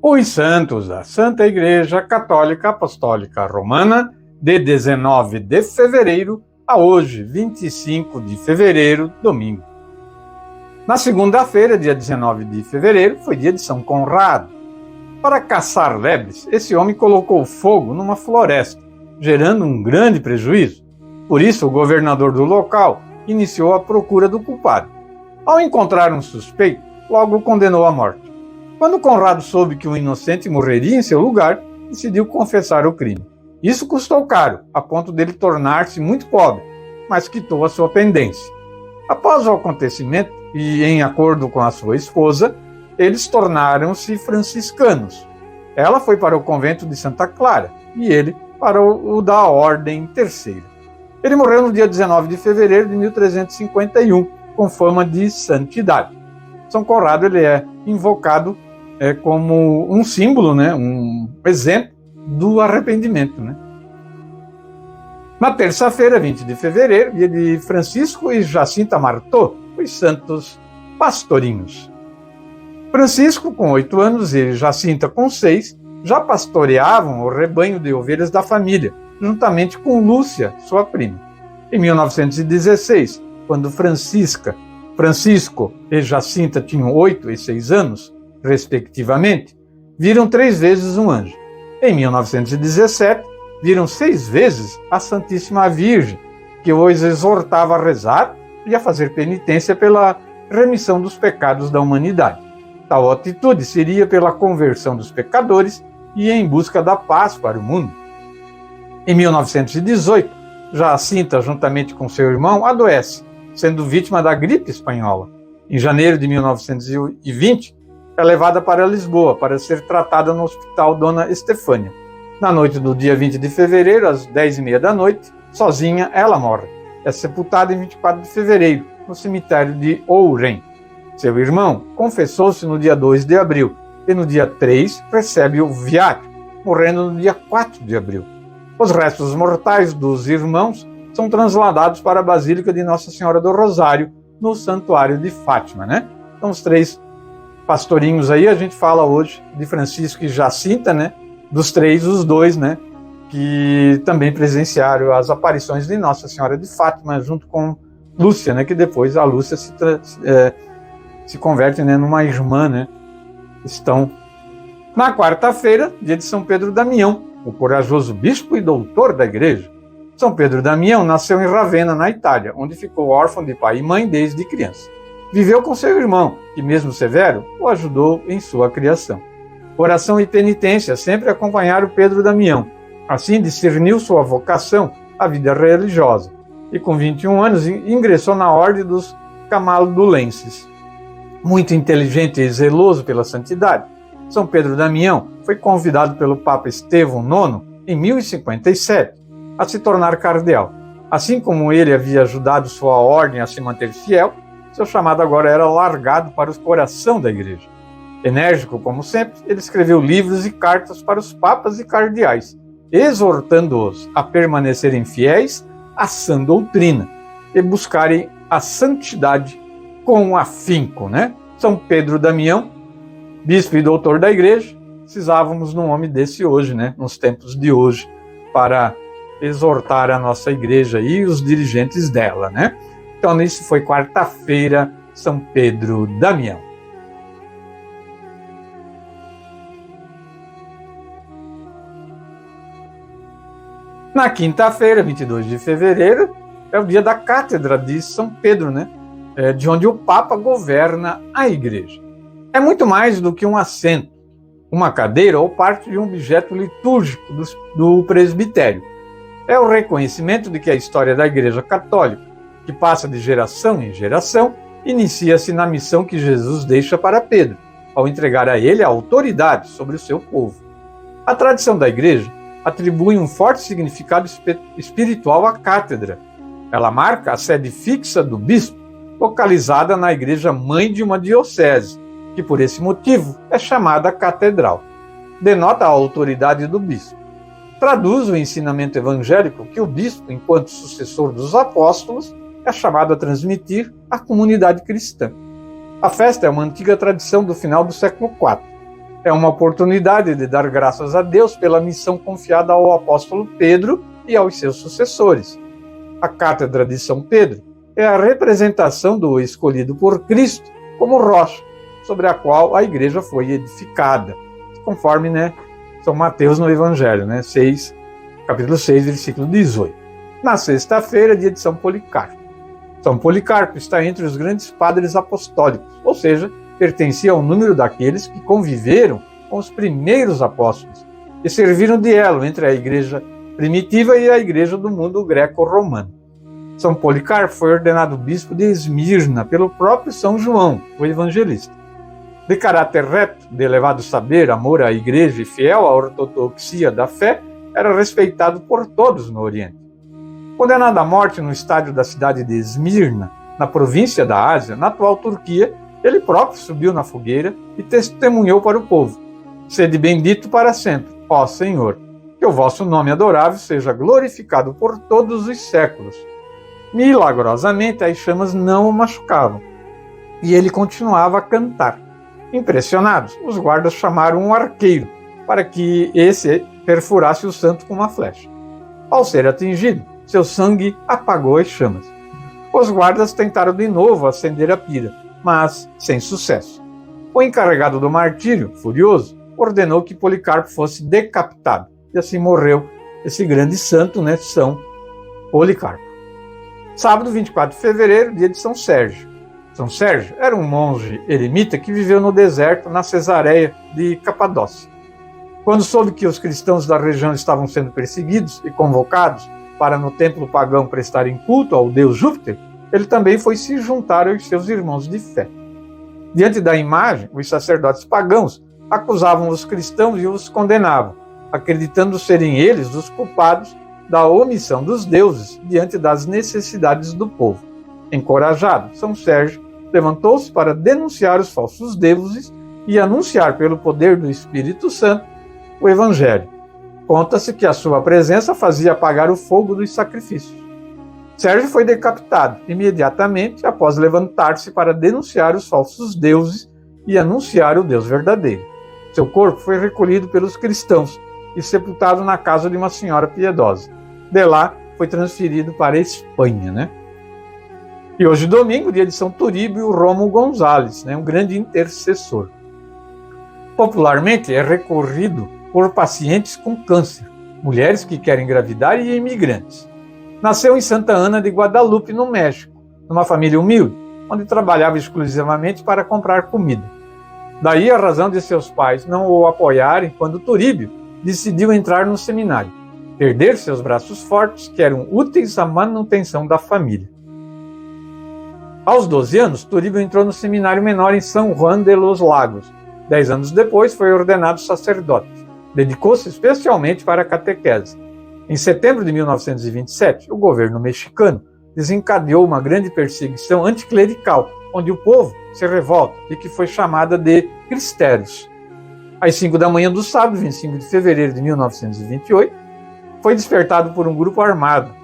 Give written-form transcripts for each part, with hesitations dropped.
Os santos da Santa Igreja Católica Apostólica Romana, de 19 de fevereiro a hoje, 25 de fevereiro, domingo. Na segunda-feira, dia 19 de fevereiro, foi dia de São Conrado. Para caçar lebres, esse homem colocou fogo numa floresta, gerando um grande prejuízo. Por isso, o governador do local iniciou a procura do culpado. Ao encontrar um suspeito, logo o condenou à morte. Quando Conrado soube que um inocente morreria em seu lugar, decidiu confessar o crime. Isso custou caro, a ponto dele tornar-se muito pobre, mas quitou a sua pendência. Após o acontecimento, e em acordo com a sua esposa, eles tornaram-se franciscanos. Ela foi para o convento de Santa Clara e ele para o da Ordem Terceira. Ele morreu no dia 19 de fevereiro de 1351, com fama de santidade. São Conrado ele é invocado como um símbolo, um exemplo do arrependimento. Na terça-feira, 20 de fevereiro, dia de Francisco e Jacinta Martot, os santos pastorinhos. Francisco, com 8 anos, e Jacinta, com 6, já pastoreavam o rebanho de ovelhas da família, juntamente com Lúcia, sua prima. Em 1916, quando Francisco e Jacinta tinham 8 e 6 anos, respectivamente, viram 3 vezes um anjo. Em 1917, viram 6 vezes a Santíssima Virgem, que os exortava a rezar e a fazer penitência pela remissão dos pecados da humanidade. Tal atitude seria pela conversão dos pecadores e em busca da paz para o mundo. Em 1918, Jacinta, juntamente com seu irmão, adoece, sendo vítima da gripe espanhola. Em janeiro de 1920, é levada para Lisboa para ser tratada no Hospital Dona Estefânia. Na noite do dia 20 de fevereiro, às 10h30 da noite, sozinha, ela morre. É sepultada em 24 de fevereiro, no cemitério de Ourém. Seu irmão confessou-se no dia 2 de abril e no dia 3 recebe o viático, morrendo no dia 4 de abril. Os restos mortais dos irmãos são transladados para a Basílica de Nossa Senhora do Rosário, no Santuário de Fátima. Então, os 3 pastorinhos aí, a gente fala hoje de Francisco e Jacinta, dos 3, os 2, que também presenciaram as aparições de Nossa Senhora de Fátima, junto com Lúcia, que depois a Lúcia se converte numa irmã, Estão na quarta-feira, dia de São Pedro Damião, o corajoso bispo e doutor da igreja. São Pedro Damião nasceu em Ravenna, na Itália, onde ficou órfão de pai e mãe desde criança. Viveu com seu irmão, que mesmo severo, o ajudou em sua criação. Oração e penitência sempre acompanharam Pedro Damião. Assim discerniu sua vocação à vida religiosa e com 21 anos ingressou na Ordem dos Camaldulenses. Muito inteligente e zeloso pela santidade, São Pedro Damião foi convidado pelo Papa Estevão IX, em 1057, a se tornar cardeal. Assim como ele havia ajudado sua ordem a se manter fiel, seu chamado agora era largado para o coração da igreja. Enérgico como sempre, ele escreveu livros e cartas para os papas e cardeais, exortando-os a permanecerem fiéis à sã doutrina e buscarem a santidade com afinco. São Pedro Damião, bispo e doutor da igreja, precisávamos de um homem desse hoje, nos tempos de hoje, para exortar a nossa igreja e os dirigentes dela. Então, isso foi quarta-feira, São Pedro Damião. Na quinta-feira, 22 de fevereiro, é o dia da Cátedra de São Pedro, de onde o Papa governa a igreja. É muito mais do que um assento, uma cadeira ou parte de um objeto litúrgico do presbitério. É o reconhecimento de que a história da Igreja Católica, que passa de geração em geração, inicia-se na missão que Jesus deixa para Pedro, ao entregar a ele a autoridade sobre o seu povo. A tradição da Igreja atribui um forte significado espiritual à cátedra. Ela marca a sede fixa do bispo, localizada na igreja mãe de uma diocese, que por esse motivo é chamada catedral. Denota a autoridade do bispo. Traduz o ensinamento evangélico que o bispo, enquanto sucessor dos apóstolos, é chamado a transmitir à comunidade cristã. A festa é uma antiga tradição do final do século IV. É uma oportunidade de dar graças a Deus pela missão confiada ao apóstolo Pedro e aos seus sucessores. A Cátedra de São Pedro é a representação do escolhido por Cristo como rocha, sobre a qual a igreja foi edificada, conforme São Mateus no Evangelho, capítulo 6, versículo 18. Na sexta-feira, dia de São Policarpo. São Policarpo está entre os grandes padres apostólicos, ou seja, pertencia ao número daqueles que conviveram com os primeiros apóstolos e serviram de elo entre a igreja primitiva e a igreja do mundo greco-romano. São Policarpo foi ordenado bispo de Esmirna pelo próprio São João, o evangelista. De caráter reto, de elevado saber, amor à igreja e fiel à ortodoxia da fé, era respeitado por todos no Oriente. Condenado à morte no estádio da cidade de Esmirna, na província da Ásia, na atual Turquia, ele próprio subiu na fogueira e testemunhou para o povo: Sede bendito para sempre, ó Senhor, que o vosso nome adorável seja glorificado por todos os séculos. Milagrosamente, as chamas não o machucavam, e ele continuava a cantar. Impressionados, os guardas chamaram um arqueiro para que esse perfurasse o santo com uma flecha. Ao ser atingido, seu sangue apagou as chamas. Os guardas tentaram de novo acender a pira, mas sem sucesso. O encarregado do martírio, furioso, ordenou que Policarpo fosse decapitado, e assim morreu esse grande santo, São Policarpo. Sábado, 24 de fevereiro, dia de São Sérgio. São Sérgio era um monge eremita que viveu no deserto, na Cesareia de Capadócia. Quando soube que os cristãos da região estavam sendo perseguidos e convocados para no templo pagão prestarem culto ao deus Júpiter, ele também foi se juntar aos seus irmãos de fé. Diante da imagem, os sacerdotes pagãos acusavam os cristãos e os condenavam, acreditando serem eles os culpados da omissão dos deuses diante das necessidades do povo. Encorajado, São Sérgio levantou-se para denunciar os falsos deuses e anunciar pelo poder do Espírito Santo o Evangelho. Conta-se que a sua presença fazia apagar o fogo dos sacrifícios. Sérgio foi decapitado imediatamente após levantar-se para denunciar os falsos deuses e anunciar o Deus verdadeiro. Seu corpo foi recolhido pelos cristãos e sepultado na casa de uma senhora piedosa. De lá, foi transferido para a Espanha, E hoje, domingo, dia de São Turíbio Romo Gonzales, um grande intercessor. Popularmente, é recorrido por pacientes com câncer, mulheres que querem engravidar e imigrantes. Nasceu em Santa Ana de Guadalupe, no México, numa família humilde, onde trabalhava exclusivamente para comprar comida. Daí a razão de seus pais não o apoiarem quando Turíbio decidiu entrar no seminário, perder seus braços fortes que eram úteis à manutenção da família. Aos 12 anos, Turíbio entrou no seminário menor em São Juan de los Lagos. 10 anos depois, foi ordenado sacerdote. Dedicou-se especialmente para a catequese. Em setembro de 1927, o governo mexicano desencadeou uma grande perseguição anticlerical, onde o povo se revolta e que foi chamada de Cristérios. Às 5 da manhã do sábado, 25 de fevereiro de 1928, foi despertado por um grupo armado,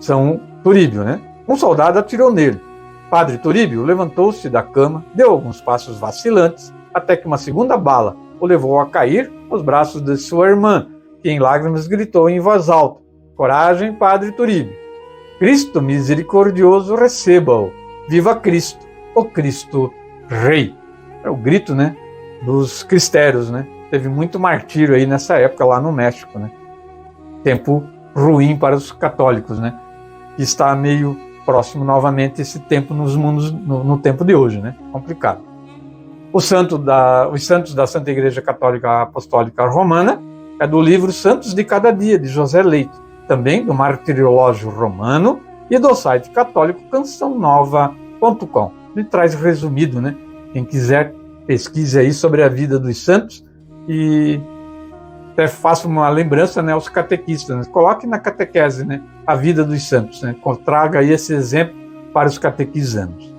São Turíbio, Um soldado atirou nele. Padre Turíbio levantou-se da cama, deu alguns passos vacilantes, até que uma segunda bala o levou a cair aos braços de sua irmã, que em lágrimas gritou em voz alta: Coragem, Padre Turíbio! Cristo misericordioso receba-o! Viva Cristo, o Cristo Rei! É o grito, dos cristérios, Teve muito martírio aí nessa época lá no México, Tempo ruim para os católicos, Que está meio próximo novamente esse tempo no tempo de hoje, Complicado. Os santos da Santa Igreja Católica Apostólica Romana é do livro Santos de Cada Dia, de José Leite, também do Martiriológio Romano e do site católico cançãonova.com. Ele traz resumido, Quem quiser, pesquise aí sobre a vida dos santos e até faço uma lembrança aos catequistas. Coloque na catequese a vida dos santos. Traga aí esse exemplo para os catequizandos.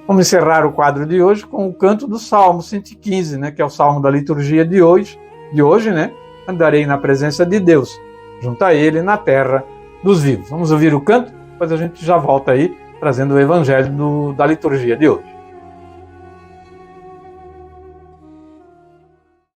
Vamos encerrar o quadro de hoje com o canto do Salmo 115, que é o salmo da liturgia de hoje, Andarei na presença de Deus, junto a Ele na terra dos vivos. Vamos ouvir o canto, depois a gente já volta aí, trazendo o evangelho da liturgia de hoje.